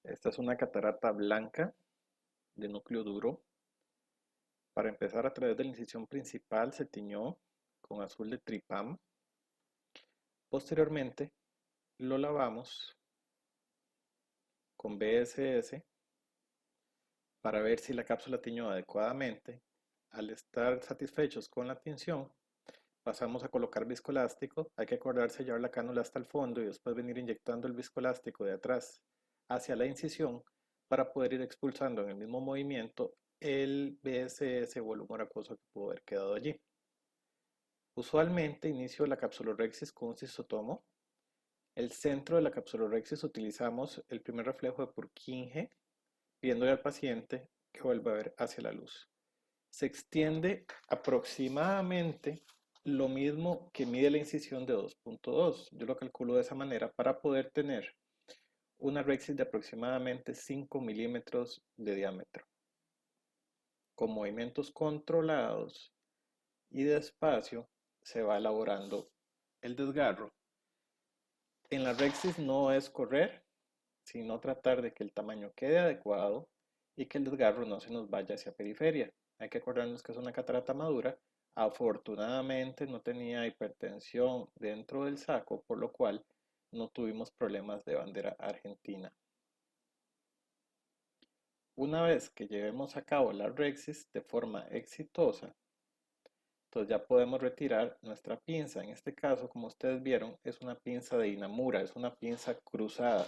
Esta es una catarata blanca de núcleo duro. Para empezar, a través de la incisión principal se tiñó con azul de tripam. Posteriormente, lo lavamos con BSS para ver si la cápsula tiñó adecuadamente. Al estar satisfechos con la tinción, pasamos a colocar viscoelástico. Hay que acordarse llevar la cánula hasta el fondo y después venir inyectando el viscoelástico de atrás hacia la incisión para poder ir expulsando en el mismo movimiento el BSS volumen acuoso que pudo haber quedado allí. Usualmente inicio la capsulorhexis con un cistotomo. El centro de la capsulorhexis utilizamos el primer reflejo de Purkinje, pidiéndole al paciente que vuelva a ver hacia la luz. Se extiende aproximadamente lo mismo que mide la incisión de 2.2. Yo lo calculo de esa manera para poder tener una rexis de aproximadamente 5 milímetros de diámetro. Con movimientos controlados y despacio se va elaborando el desgarro. En la rexis no es correr, sino tratar de que el tamaño quede adecuado y que el desgarro no se nos vaya hacia periferia. Hay que acordarnos que es una catarata madura. Afortunadamente no tenía hipertensión dentro del saco, por lo cual no tuvimos problemas de bandera argentina. Una vez que llevemos a cabo la rexis de forma exitosa, entonces ya podemos retirar nuestra pinza. En este caso, como ustedes vieron, es una pinza de Inamura, es una pinza cruzada.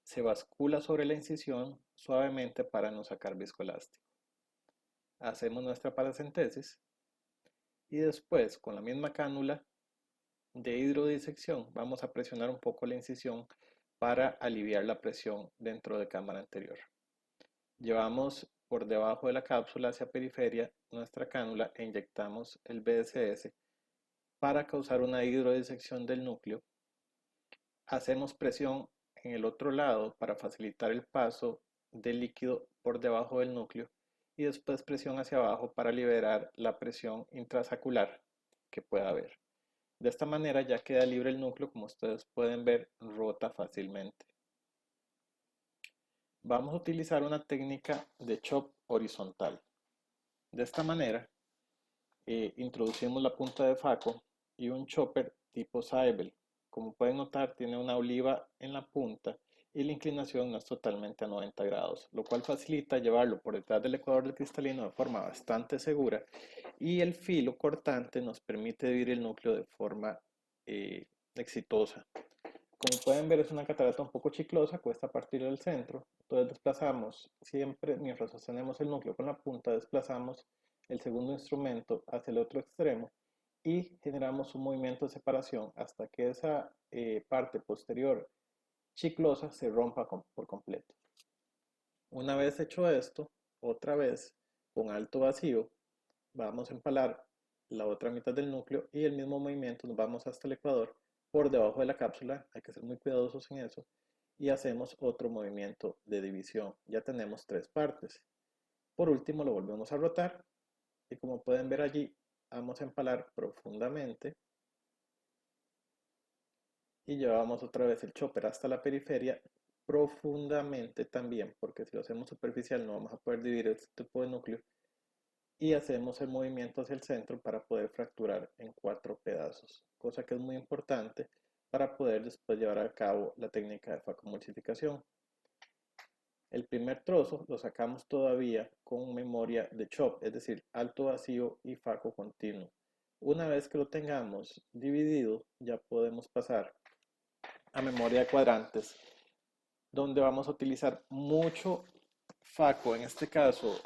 Se bascula sobre la incisión suavemente para no sacar viscoelástico. Hacemos nuestra paracentesis y después, con la misma cánula de hidrodisección, vamos a presionar un poco la incisión para aliviar la presión dentro de cámara anterior. Llevamos por debajo de la cápsula hacia periferia nuestra cánula e inyectamos el BSS para causar una hidrodisección del núcleo. Hacemos presión en el otro lado para facilitar el paso del líquido por debajo del núcleo y después presión hacia abajo para liberar la presión intrasacular que pueda haber. De esta manera ya queda libre el núcleo, como ustedes pueden ver, rota fácilmente. Vamos a utilizar una técnica de chop horizontal. De esta manera, introducimos la punta de faco y un chopper tipo Saebel. Como pueden notar, tiene una oliva en la punta y la inclinación no es totalmente a 90 grados, lo cual facilita llevarlo por detrás del ecuador del cristalino de forma bastante segura, y el filo cortante nos permite dividir el núcleo de forma exitosa. Como pueden ver, es una catarata un poco chiclosa, cuesta partir del centro. Entonces desplazamos siempre, mientras sostenemos el núcleo con la punta, desplazamos el segundo instrumento hacia el otro extremo y generamos un movimiento de separación hasta que esa parte posterior chiclosa se rompa por completo. Una vez hecho esto, otra vez con alto vacío, vamos a empalar la otra mitad del núcleo y el mismo movimiento nos vamos hasta el ecuador por debajo de la cápsula. Hay que ser muy cuidadosos en eso. Y hacemos otro movimiento de división. Ya tenemos tres partes. Por último lo volvemos a rotar y como pueden ver allí, vamos a empalar profundamente y llevamos otra vez el chopper hasta la periferia profundamente también, porque si lo hacemos superficial no vamos a poder dividir este tipo de núcleo, y hacemos el movimiento hacia el centro para poder fracturar en 4 pedazos, cosa que es muy importante para poder después llevar a cabo la técnica de facomulsificación. El primer trozo lo sacamos todavía con memoria de chop, es decir, alto vacío y faco continuo. Una vez que lo tengamos dividido, ya podemos pasar a memoria de cuadrantes, donde vamos a utilizar mucho faco, en este caso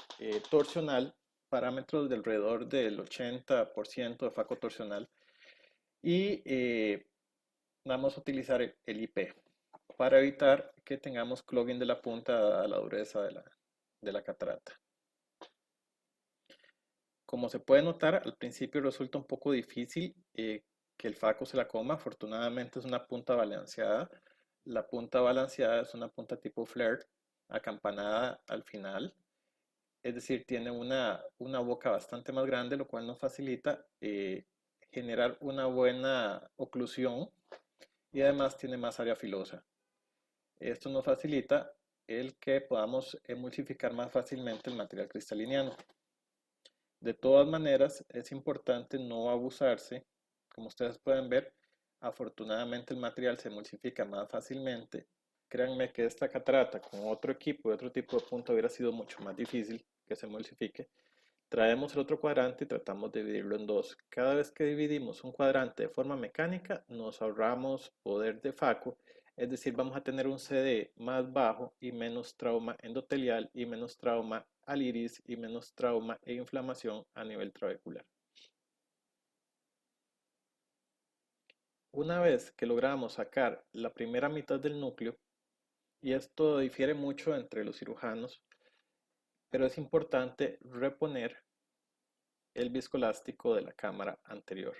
torsional, parámetros de alrededor del 80% de faco torsional, y vamos a utilizar el IP para evitar que tengamos clogging de la punta a la dureza de la catarata. Como se puede notar, al principio resulta un poco difícil que el faco se la coma. Afortunadamente es una punta balanceada. La punta balanceada es una punta tipo flare, acampanada al final. Es decir, tiene una boca bastante más grande, lo cual nos facilita generar una buena oclusión, y además tiene más área filosa. Esto nos facilita el que podamos emulsificar más fácilmente el material cristaliniano. De todas maneras, es importante no abusarse. Como ustedes pueden ver, afortunadamente el material se emulsifica más fácilmente. Créanme que esta catarata con otro equipo y otro tipo de punta hubiera sido mucho más difícil que se emulsifique. Traemos el otro cuadrante y tratamos de dividirlo en dos. Cada vez que dividimos un cuadrante de forma mecánica, nos ahorramos poder de Faco, es decir, vamos a tener un CD más bajo y menos trauma endotelial y menos trauma al iris y menos trauma e inflamación a nivel trabecular. Una vez que logramos sacar la primera mitad del núcleo, y esto difiere mucho entre los cirujanos, pero es importante reponer el viscoelástico de la cámara anterior.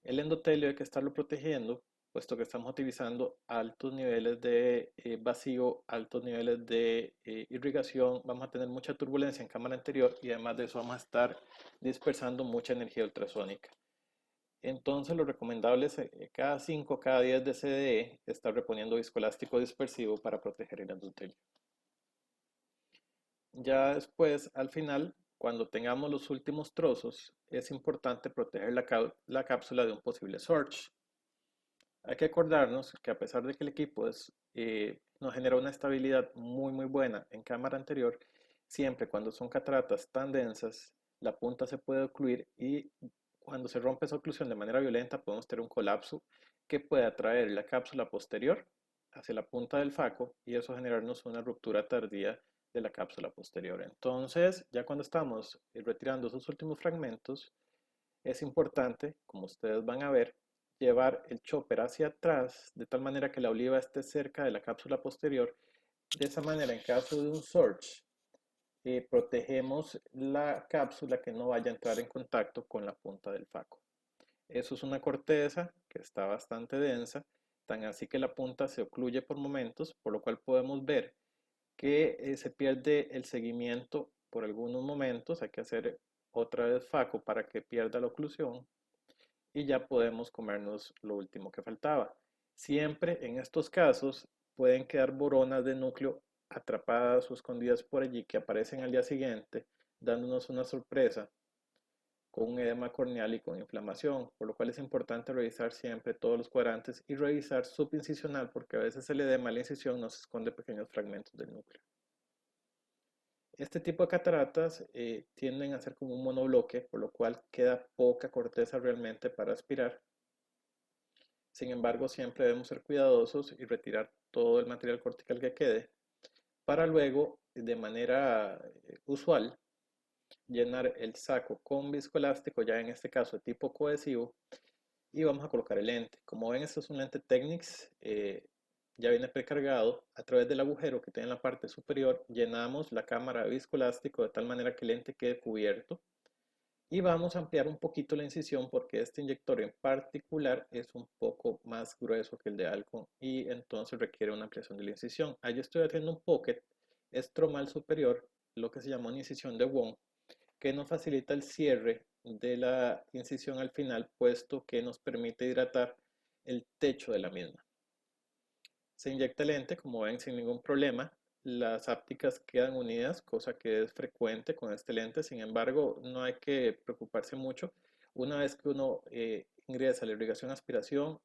El endotelio hay que estarlo protegiendo, puesto que estamos utilizando altos niveles de vacío, altos niveles de irrigación, vamos a tener mucha turbulencia en cámara anterior y además de eso vamos a estar dispersando mucha energía ultrasónica. Entonces lo recomendable es cada 5 cada 10 de CDE estar reponiendo viscoelástico dispersivo para proteger el endotelio. Ya después, al final, cuando tengamos los últimos trozos, es importante proteger la cápsula de un posible surge. Hay que acordarnos que a pesar de que el equipo nos genera una estabilidad muy buena en cámara anterior, siempre cuando son cataratas tan densas, la punta se puede ocluir y cuando se rompe esa oclusión de manera violenta podemos tener un colapso que puede atraer la cápsula posterior hacia la punta del faco y eso generarnos una ruptura tardía de la cápsula posterior. Entonces, ya cuando estamos retirando esos últimos fragmentos, es importante, como ustedes van a ver, llevar el chopper hacia atrás de tal manera que la oliva esté cerca de la cápsula posterior. De esa manera, en caso de un surge, protegemos la cápsula que no vaya a entrar en contacto con la punta del faco. Eso es una corteza que está bastante densa, tan así que la punta se ocluye por momentos, por lo cual podemos ver que se pierde el seguimiento por algunos momentos. Hay que hacer otra vez faco para que pierda la oclusión y ya podemos comernos lo último que faltaba. Siempre en estos casos pueden quedar boronas de núcleo atrapadas o escondidas por allí que aparecen al día siguiente dándonos una sorpresa con un edema corneal y con inflamación, por lo cual es importante revisar siempre todos los cuadrantes y revisar subincisional porque a veces el edema de la incisión nos esconde pequeños fragmentos del núcleo. Este tipo de cataratas tienden a ser como un monobloque, por lo cual queda poca corteza realmente para aspirar. Sin embargo, siempre debemos ser cuidadosos y retirar todo el material cortical que quede para luego, de manera usual, llenar el saco con viscoelástico, ya en este caso de tipo cohesivo, y vamos a colocar el lente. Como ven, este es un lente Technics, ya viene precargado. A través del agujero que tiene en la parte superior, llenamos la cámara de viscoelástico de tal manera que el lente quede cubierto. Y vamos a ampliar un poquito la incisión porque este inyector en particular es un poco más grueso que el de Alcon y entonces requiere una ampliación de la incisión. Allí estoy haciendo un pocket estromal superior, lo que se llama una incisión de Wong, que nos facilita el cierre de la incisión al final, puesto que nos permite hidratar el techo de la misma. Se inyecta el lente, como ven, sin ningún problema. Las ápticas quedan unidas, cosa que es frecuente con este lente. Sin embargo, no hay que preocuparse mucho. Una vez que uno ingresa la irrigación aspiración,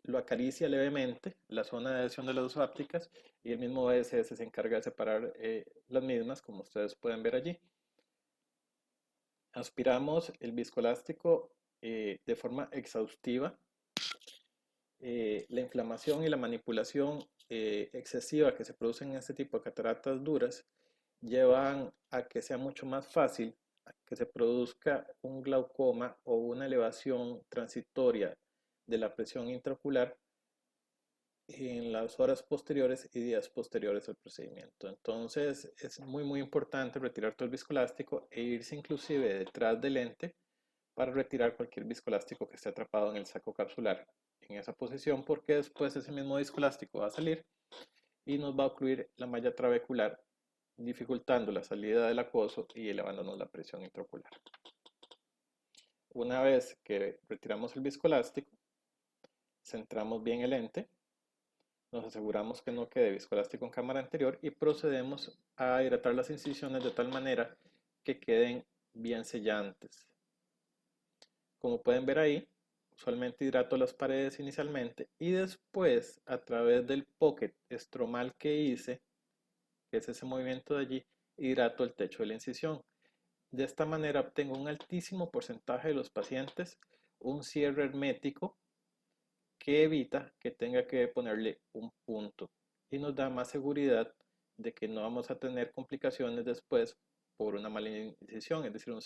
lo acaricia levemente la zona de adhesión de las dos ápticas y el mismo OSS se encarga de separar las mismas, como ustedes pueden ver allí. Aspiramos el viscoelástico de forma exhaustiva. La inflamación y la manipulación excesiva que se producen en este tipo de cataratas duras llevan a que sea mucho más fácil que se produzca un glaucoma o una elevación transitoria de la presión intraocular en las horas posteriores y días posteriores al procedimiento. Entonces es muy importante retirar todo el viscoelástico e irse inclusive detrás del lente para retirar cualquier viscoelástico que esté atrapado en el saco capsular en esa posición, porque después ese mismo viscoelástico va a salir y nos va a ocluir la malla trabecular, dificultando la salida del acuoso y elevándonos la presión intraocular. Una vez que retiramos el viscoelástico, centramos bien el lente nos aseguramos que no quede viscoelástico en cámara anterior y procedemos a hidratar las incisiones de tal manera que queden bien sellantes. Como pueden ver ahí, usualmente hidrato las paredes inicialmente y después a través del pocket estromal que hice, que es ese movimiento de allí, hidrato el techo de la incisión. De esta manera obtengo un altísimo porcentaje de los pacientes un cierre hermético que evita que tenga que ponerle un punto y nos da más seguridad de que no vamos a tener complicaciones después por una mala incisión, es decir, un